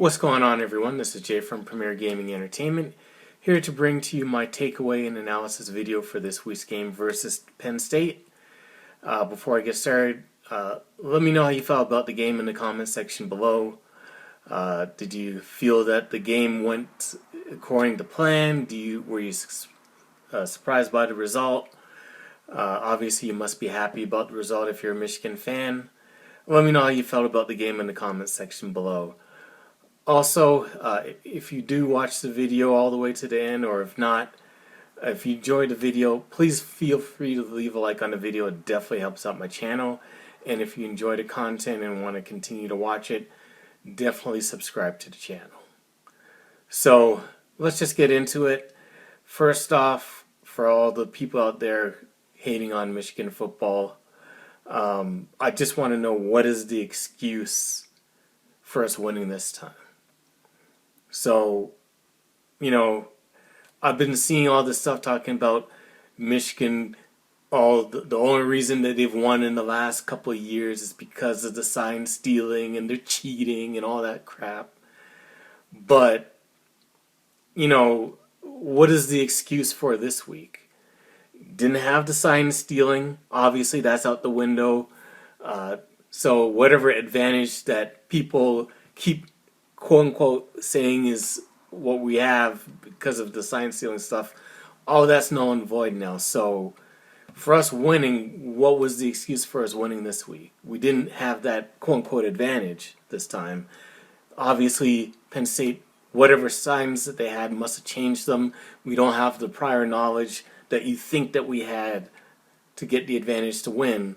What's going on, everyone? This is Jay from Premier Gaming Entertainment, here to bring to you my takeaway and analysis video for this week's game versus Penn State. Before I get started, let me know how you felt about the game in the comment section below. Did you feel that the game went according to plan? Were you surprised by the result? Obviously, you must be happy about the result if you're a Michigan fan. Let me know how you felt about the game in the comment section below. Also, if you do watch the video all the way to the end, or if not, if you enjoyed the video, please feel free to leave a like on the video. It definitely helps out my channel. And if you enjoy the content and want to continue to watch it, definitely subscribe to the channel. So, let's just get into it. First off, for all the people out there hating on Michigan football, I just want to know, what is the excuse for us winning this time? So, I've been seeing all this stuff talking about Michigan. The only reason that they've won in the last couple of years is because of the sign stealing and they're cheating and all that crap. But, what is the excuse for this week? Didn't have the sign stealing. Obviously, that's out the window. So whatever advantage that people keep quote-unquote saying is what we have because of the sign stealing stuff, all that's null and void now. So for us winning, what was the excuse for us winning this week? We didn't have that quote-unquote advantage this time. Obviously, Penn State, whatever signs that they had, must have changed them. We don't have the prior knowledge that you think that we had to get the advantage to win.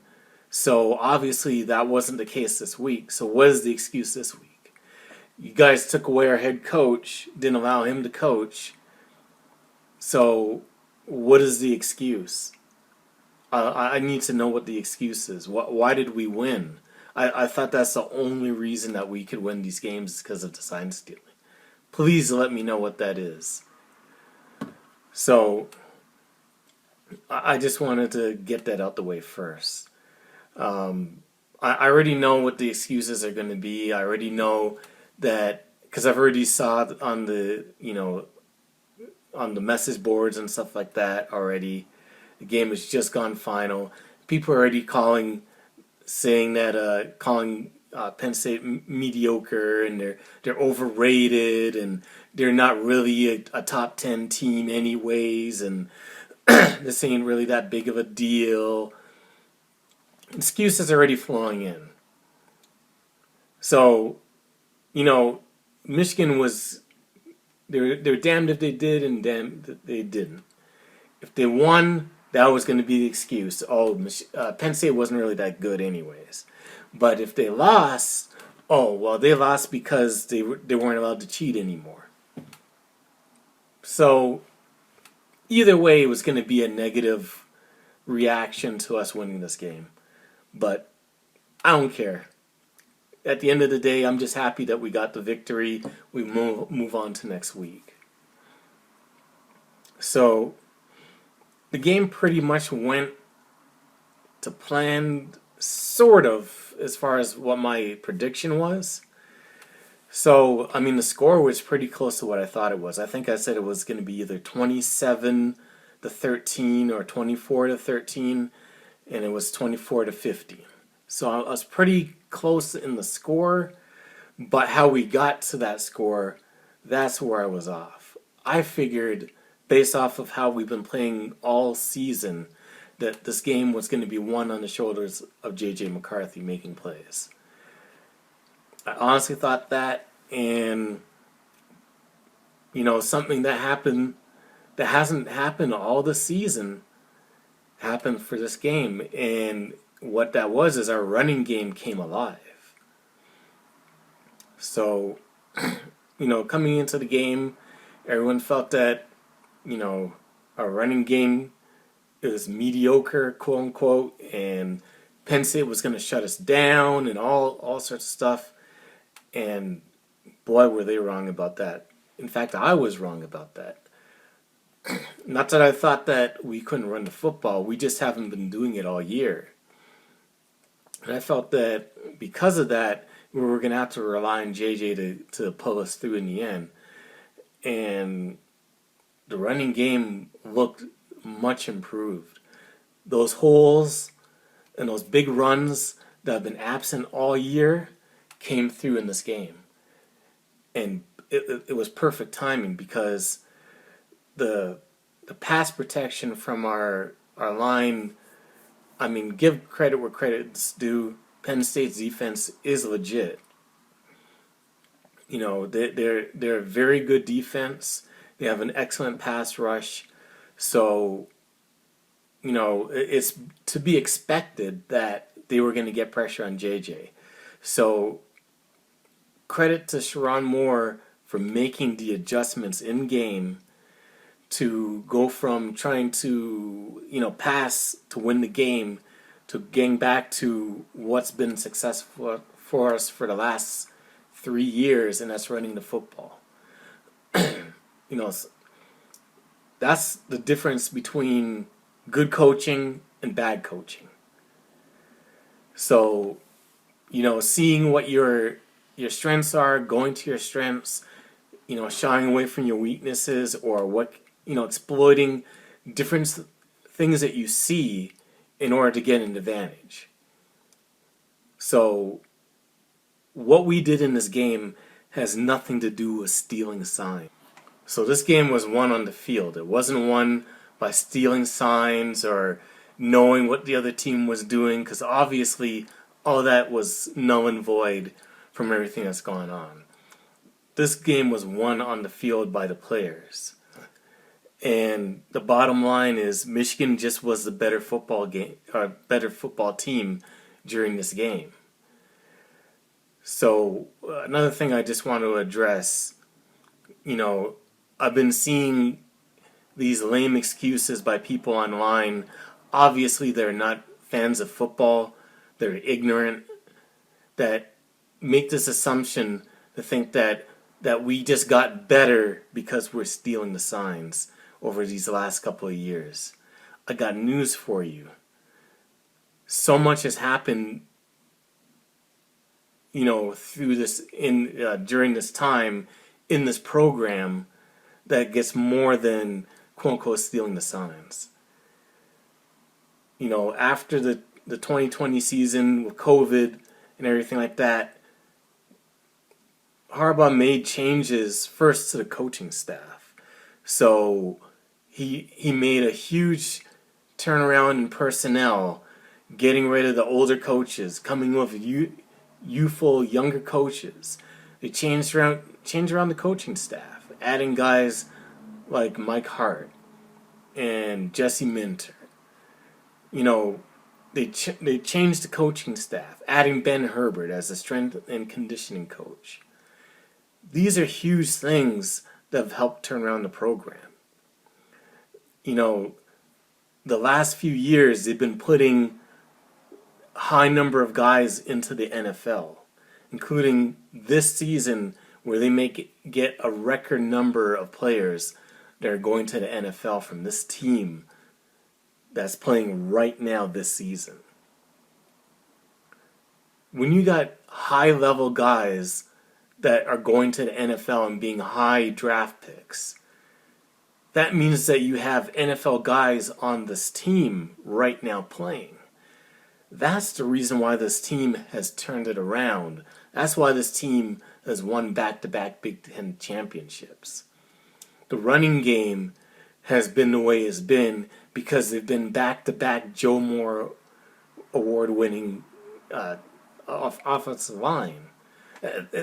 So obviously that wasn't the case this week. So what is the excuse this week? You guys took away our head coach, didn't allow him to coach. So what is the excuse? I need to know what the excuse is. Why did we win? I thought that's the only reason that we could win these games is because of the sign stealing. Please let me know what that is. So I just wanted to get that out the way first. I already know what the excuses are going to be. I already know that because I've already saw on the on the message boards and stuff like that already. The game has just gone final. People are already calling Penn State mediocre, and they're overrated, and they're not really a top 10 team anyways, and this ain't really that big of a deal. Excuses are already flowing in. So, Michigan was, they're damned if they did and damned if they didn't. If they won, that was going to be the excuse. Penn State wasn't really that good anyways. But if they lost, they lost because they weren't allowed to cheat anymore. So either way, it was going to be a negative reaction to us winning this game. But I don't care. At the end of the day, I'm just happy that we got the victory. We move on to next week. So the game pretty much went to plan, sort of, as far as what my prediction was. So, the score was pretty close to what I thought it was. I think I said it was going to be either 27-13 or 24-13, and it was 24-15. So I was pretty close in the score, but how we got to that score, that's where I was off. I figured, based off of how we've been playing all season, that this game was going to be won on the shoulders of J.J. McCarthy making plays. I honestly thought that, and something that happened that hasn't happened all the season happened for this game, and what that was is our running game came alive. So, coming into the game, everyone felt that, our running game is mediocre, quote unquote, and Penn State was going to shut us down and all sorts of stuff. And boy, were they wrong about that. In fact, I was wrong about that. Not that I thought that we couldn't run the football, we just haven't been doing it all year. And I felt that because of that, we were going to have to rely on JJ to pull us through in the end. And the running game looked much improved. Those holes and those big runs that have been absent all year came through in this game. And it was perfect timing because the pass protection from our line, I mean, give credit where credit's due. Penn State's defense is legit. You know, they're a very good defense. They have an excellent pass rush. So, you know, it's to be expected that they were going to get pressure on JJ. So, credit to Sharon Moore for making the adjustments in game to go from trying to, you know, pass to win the game to getting back to what's been successful for us for the last 3 years, and that's running the football. You know, that's the difference between good coaching and bad coaching. So, you know, seeing what your strengths are, going to your strengths, you know, shying away from your weaknesses, or what, you know, exploiting different things that you see in order to get an advantage. So, what we did in this game has nothing to do with stealing signs. So this game was won on the field. It wasn't won by stealing signs or knowing what the other team was doing, because obviously all that was null and void from everything that's gone on. This game was won on the field by the players. And the bottom line is Michigan just was the better football team during this game. So another thing I just want to address, you know, I've been seeing these lame excuses by people online. Obviously, they're not fans of football. They're ignorant, that make this assumption to think that we just got better because we're stealing the signs over these last couple of years. I got news for you. So much has happened, you know, through this during this time in this program that gets more than quote unquote stealing the signs. You know, after the 2020 season with COVID and everything like that, Harbaugh made changes first to the coaching staff. So he made a huge turnaround in personnel, getting rid of the older coaches, coming with youthful younger coaches. They changed around the coaching staff, adding guys like Mike Hart and Jesse Minter. You know, they changed the coaching staff, adding Ben Herbert as a strength and conditioning coach. These are huge things that have helped turn around the program. You know, the last few years they've been putting a high number of guys into the NFL, including this season where they get a record number of players that are going to the NFL from this team that's playing right now this season. When you got high-level guys that are going to the NFL and being high draft picks, that means that you have NFL guys on this team right now playing. That's the reason why this team has turned it around. That's why this team has won back-to-back Big Ten championships. The running game has been the way it's been because they've been back-to-back Joe Moore award-winning offensive line.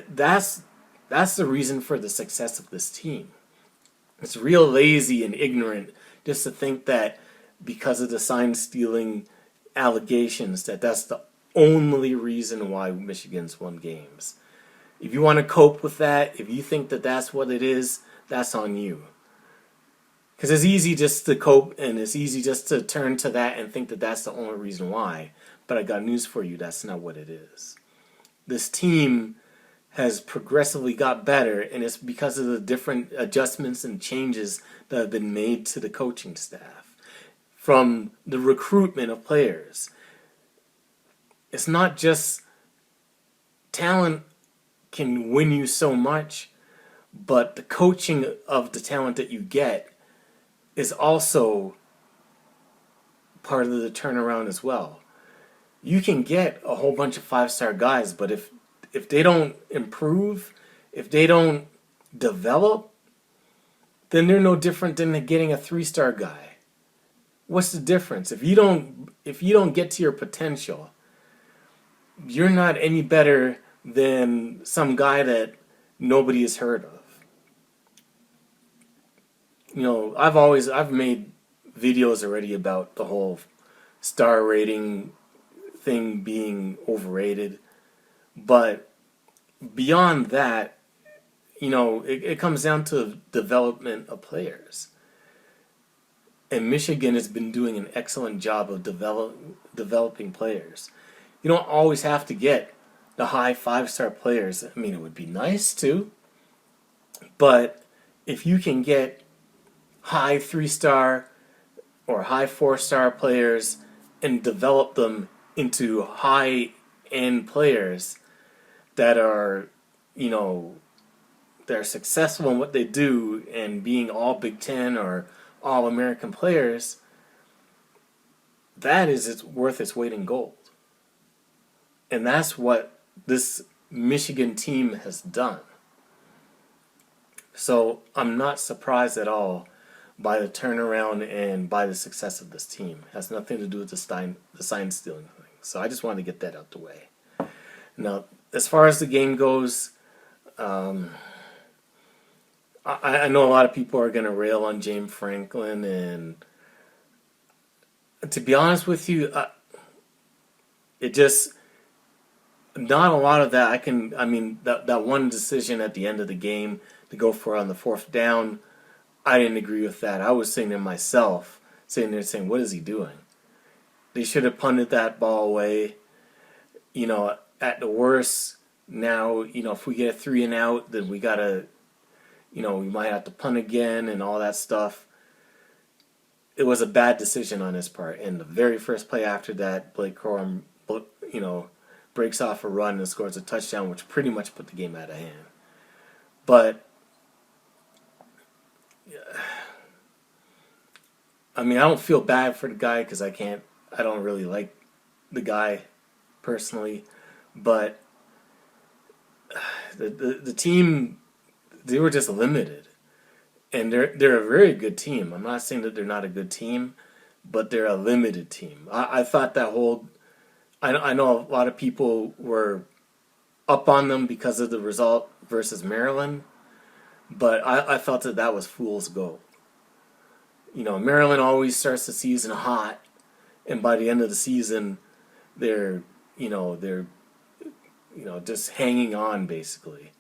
That's the reason for the success of this team. It's real lazy and ignorant just to think that because of the sign-stealing allegations that's the only reason why Michigan's won games. If you want to cope with that, if you think that that's what it is, that's on you. Because it's easy just to cope and it's easy just to turn to that and think that that's the only reason why. But I got news for you, that's not what it is. This team has progressively got better, and it's because of the different adjustments and changes that have been made to the coaching staff. From the recruitment of players. It's not just talent can win you so much, but the coaching of the talent that you get is also part of the turnaround as well. You can get a whole bunch of five-star guys, but if they don't improve, if they don't develop, then they're no different than getting a three-star guy. What's the difference? If you don't get to your potential, you're not any better than some guy that nobody has heard of. You know, I've made videos already about the whole star rating thing being overrated, but beyond that, you know, it comes down to development of players. And Michigan has been doing an excellent job of developing players. You don't always have to get the high five-star players. I mean, it would be nice to, but if you can get high three-star or high four-star players and develop them into high-end players that are, you know, they're successful in what they do and being all Big Ten or all American players, that is worth its weight in gold. And that's what this Michigan team has done. So I'm not surprised at all by the turnaround and by the success of this team. It has nothing to do with the sign stealing thing. So I just wanted to get that out the way. Now, as far as the game goes, I know a lot of people are going to rail on Jame Franklin, and to be honest with you, it just, not a lot of that. I mean, that one decision at the end of the game to go for it on the fourth down, I didn't agree with that. I was saying to myself, sitting there saying, what is he doing? They should have punted that ball away. You know, at the worst, now, you know, if we get a 3 and out, then we got to, you know, we might have to punt again and all that stuff. It was a bad decision on his part. And the very first play after that, Blake Corum, you know, breaks off a run and scores a touchdown, which pretty much put the game out of hand. But, I mean, I don't feel bad for the guy because I don't really like the guy personally. But the team, they were just limited. And they're a very good team. I'm not saying that they're not a good team, but they're a limited team. I thought that whole... I know a lot of people were up on them because of the result versus Maryland, but I felt that was fool's gold. You know, Maryland always starts the season hot, and by the end of the season, they're just hanging on basically.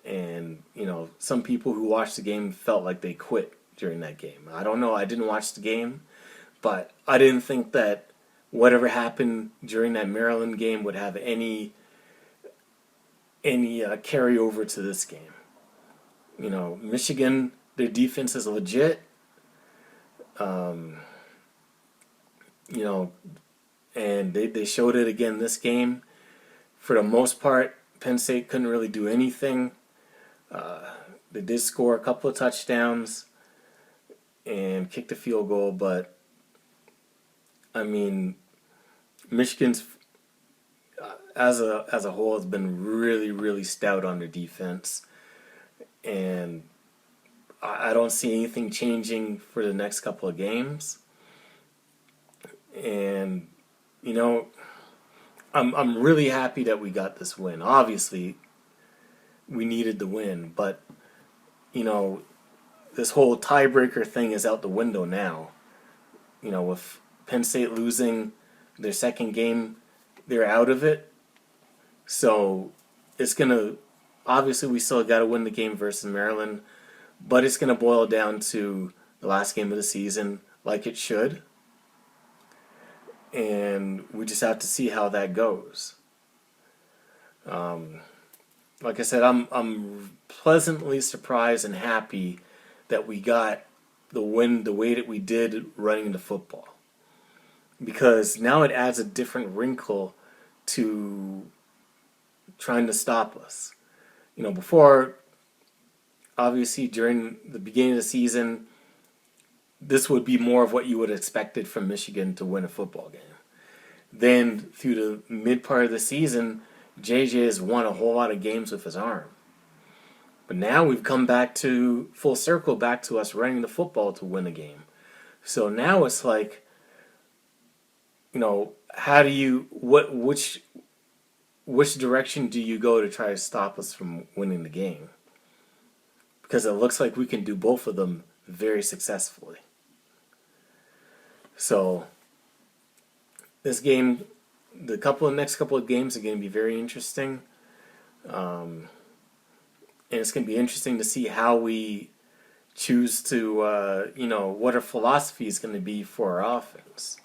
And, you know, some people who watched the game felt like they quit during that game. I don't know. I didn't watch the game, but I didn't think that whatever happened during that Maryland game would have any carryover to this game. You know, Michigan, their defense is legit. You know, and they showed it again this game. For the most part, Penn State couldn't really do anything. They did score a couple of touchdowns and kicked a field goal, but I mean, Michigan's as a whole has been really, really stout on their defense, and I don't see anything changing for the next couple of games. And you know, I'm really happy that we got this win. Obviously, we needed the win, but you know, this whole tiebreaker thing is out the window now. You know, with Penn State losing their second game, they're out of it. So it's gonna, obviously we still got to win the game versus Maryland, but it's gonna boil down to the last game of the season, like it should. And we just have to see how that goes. Like I said, I'm pleasantly surprised and happy that we got the win the way that we did running the football, because now it adds a different wrinkle to trying to stop us. Before, obviously during the beginning of the season, this would be more of what you would have expected from Michigan to win a football game. Then through the mid part of the season, JJ has won a whole lot of games with his arm. But now we've come back to full circle, back to us running the football to win a game. So now it's like, how do you, which direction do you go to try to stop us from winning the game? Because it looks like we can do both of them very successfully. So this game, the next couple of games are going to be very interesting. And it's going to be interesting to see how we choose to, what our philosophy is going to be for our offense.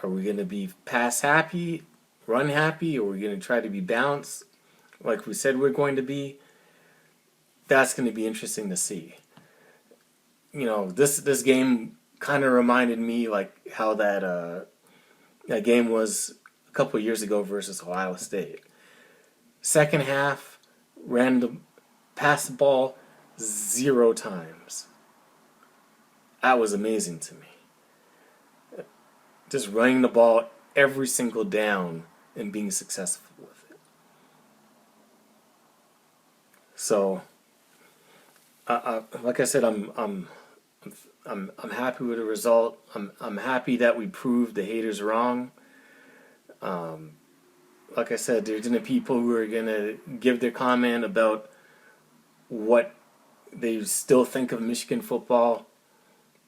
Are we going to be pass happy, run happy, or are we going to try to be balanced like we said we're going to be? That's going to be interesting to see. This game kind of reminded me like how that game was a couple of years ago versus Ohio State. Second half, passed the ball 0 times. That was amazing to me. Just running the ball every single down and being successful with it. So, like I said, I'm happy with the result. I'm happy that we proved the haters wrong. Like I said, there's gonna be people who are gonna give their comment about what they still think of Michigan football.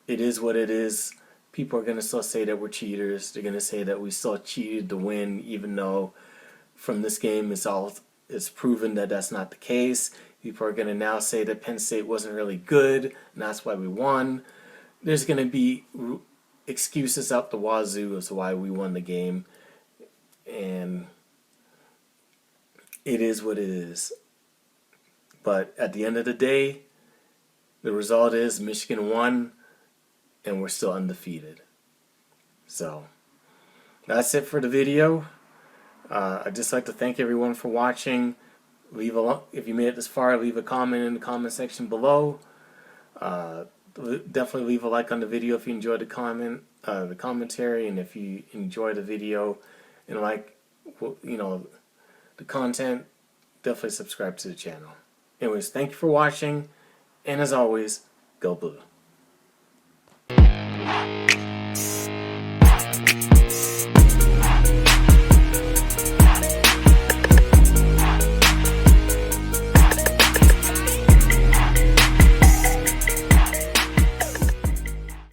It is what it is. People are gonna still say that we're cheaters. They're gonna say that we still cheated to win, even though from this game it's proven that that's not the case. People are gonna now say that Penn State wasn't really good, and that's why we won. There's gonna be excuses up the wazoo as to why we won the game, and it is what it is. But at the end of the day, the result is Michigan won, and we're still undefeated. So that's it for the video. I'd just like to thank everyone for watching. If you made it this far, leave a comment in the comment section below. Definitely leave a like on the video if you enjoyed the commentary, and if you enjoy the video and like the content, definitely subscribe to the channel. Anyways, thank you for watching, and as always, go blue.